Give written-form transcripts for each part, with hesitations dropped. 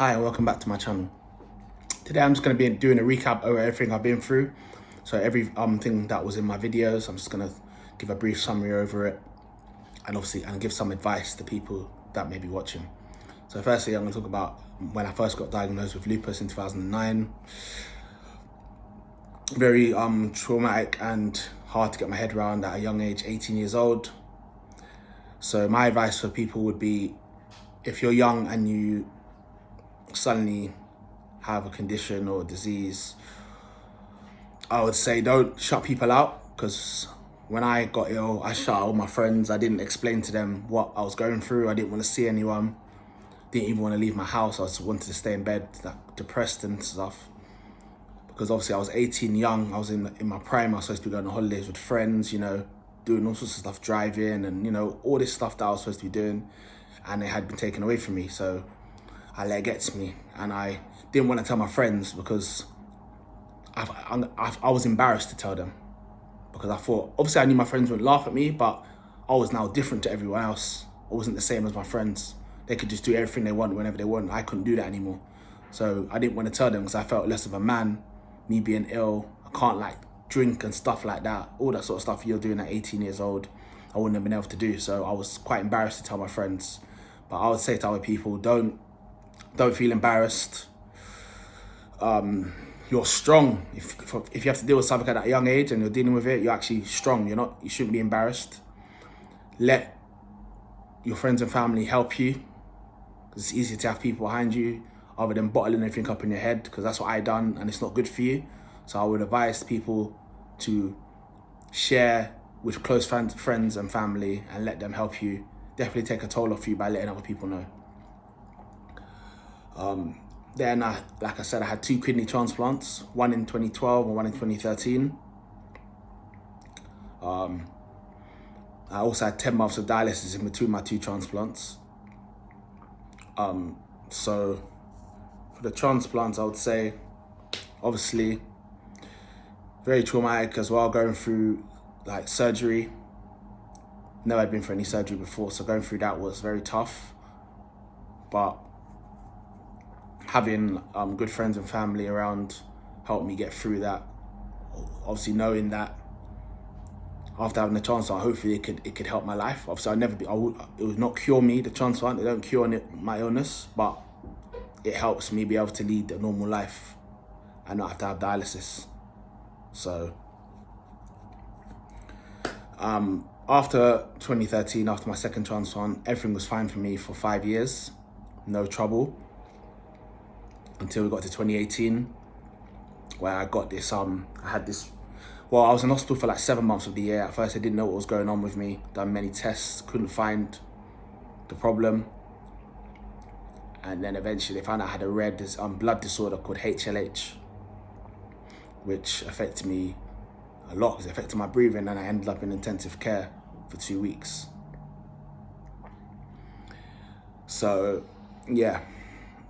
Hi and welcome back to my channel. Today I'm just going to be doing a recap over everything I've been through. So every thing that was in my videos, I'm just going to give a brief summary over it and obviously give some advice to people that may be watching. So firstly, I'm going to talk about when I first got diagnosed with lupus in 2009. Very traumatic and hard to get my head around at a young age, 18 years old. So my advice for people would be, if you're young and you suddenly have a condition or a disease, I would say don't shut people out, because when I got ill, I shut out all my friends. I didn't explain to them what I was going through. I didn't want to see anyone. Didn't even want to leave my house. I just wanted to stay in bed, like, depressed and stuff. Because obviously I was 18, young. I was in my prime. I was supposed to be going on holidays with friends, doing all sorts of stuff, driving and, all this stuff that I was supposed to be doing. And it had been taken away from me. So I let it get to me. And I didn't want to tell my friends because I was embarrassed to tell them, because I thought, obviously I knew my friends wouldn't laugh at me, but I was now different to everyone else. I wasn't the same as my friends. They could just do everything they want whenever they want. I couldn't do that anymore. So I didn't want to tell them because I felt less of a man, me being ill. I can't drink and stuff like that. All that sort of stuff you're doing at 18 years old, I wouldn't have been able to do. So I was quite embarrassed to tell my friends. But I would say to other people, don't feel embarrassed. You're strong. If you have to deal with something at a young age and you're dealing with it, you're actually strong. You shouldn't be embarrassed. Let your friends and family help you, because it's easier to have people behind you other than bottling everything up in your head, because that's what I done and it's not good for you. So I would advise people to share with close friends and family and let them help you. Definitely take a toll off you by letting other people know. Then, like I said, I had 2 kidney transplants, one in 2012 and one in 2013. I also had 10 months of dialysis in between my 2 transplants. So for the transplants, I would say, obviously, very traumatic as well, going through surgery. Never had been for any surgery before, so going through that was very tough. But having good friends and family around helped me get through that. Obviously, knowing that after having the transplant, hopefully it could help my life. Obviously, it would not cure me, the transplant. It don't cure my illness, but it helps me be able to lead a normal life and not have to have dialysis. So after 2013, after my second transplant, everything was fine for me for 5 years, no trouble, until we got to 2018, where I got this, I was in hospital for 7 months of the year. At first I didn't know what was going on with me, done many tests, couldn't find the problem. And then eventually they found out I had a rare blood disorder called HLH, which affected me a lot because it affected my breathing, and I ended up in intensive care for 2 weeks. So yeah,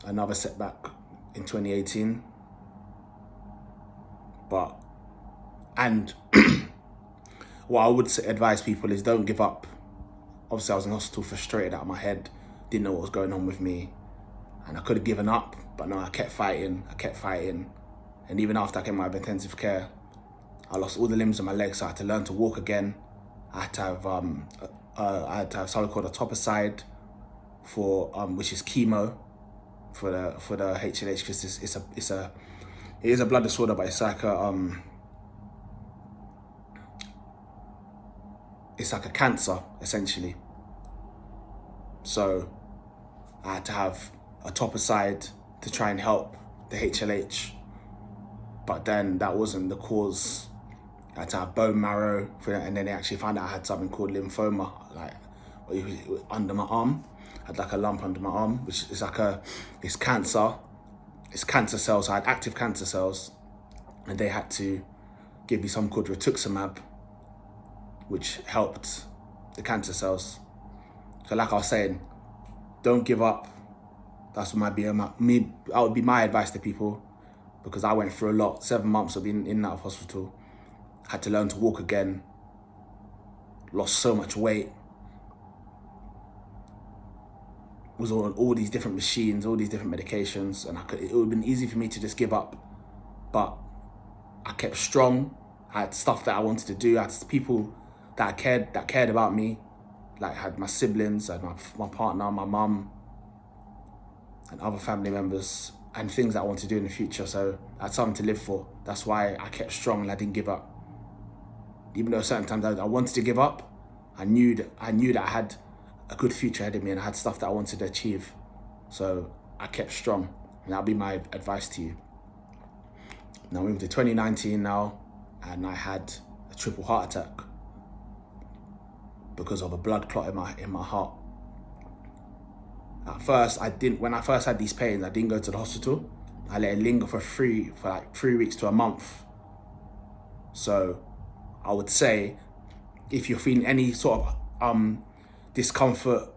another setback in 2018. And what I would advise people is don't give up. Obviously I was in hospital, frustrated out of my head, didn't know what was going on with me, and I could have given up, but no, I kept fighting. And even after I came out of intensive care, I lost all the limbs in my legs, so I had to learn to walk again. I had to have something called etoposide for which is chemo for the HLH, because it is a blood disorder, but it's like a cancer essentially. So I had to have etoposide to try and help the HLH, but then that wasn't the cause. I had to have bone marrow for it, and then they actually found out I had something called lymphoma, under my arm. I had a lump under my arm, which is it's cancer. It's cancer cells. I had active cancer cells, and they had to give me something called rituximab, which helped the cancer cells. So like I was saying, don't give up. That would be my advice to people, because I went through a lot. 7 months of being in and out of hospital. Had to learn to walk again. Lost so much weight. was on all these different machines, all these different medications, and it would have been easy for me to just give up. But I kept strong. I had stuff that I wanted to do. I had people that cared about me. Like, I had my siblings, I had my partner, my mum, and other family members, and things that I wanted to do in the future. So I had something to live for. That's why I kept strong and I didn't give up. Even though certain times I wanted to give up, I knew that I had a good future ahead of me and I had stuff that I wanted to achieve. So I kept strong, and that'll be my advice to you. Now we're moving to 2019 now, and I had a triple heart attack because of a blood clot in my heart. At first, when I first had these pains, I didn't go to the hospital. I let it linger for like 3 weeks to a month. So I would say, if you're feeling any sort of discomfort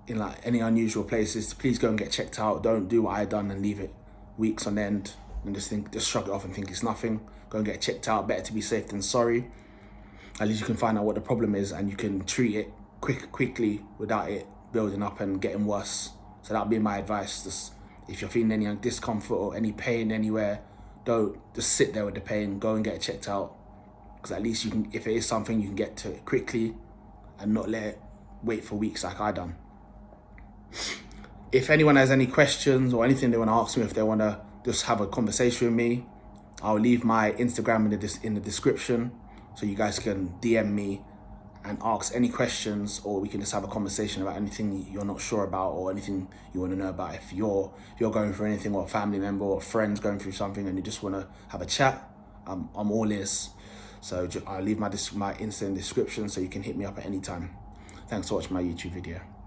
in like any unusual places, please go and get checked out. Don't do what I done and leave it weeks on end and just shrug it off and think it's nothing. Go and get checked out. Better to be safe than sorry. At least you can find out what the problem is and you can treat it quickly without it building up and getting worse. So that'll be my advice. Just, if you're feeling any discomfort or any pain anywhere, don't just sit there with the pain. Go and get checked out, because at least you can, if it is something, you can get to it quickly and not let it wait for weeks like I done. If anyone has any questions or anything they want to ask me, if they want to just have a conversation with me, I'll leave my Instagram in the description, so you guys can DM me and ask any questions, or we can just have a conversation about anything you're not sure about or anything you want to know about. If you're going through anything, or a family member or friends going through something and you just want to have a chat, I'm all ears. So I'll leave my Insta in the description so you can hit me up at any time. Thanks for watching my YouTube video.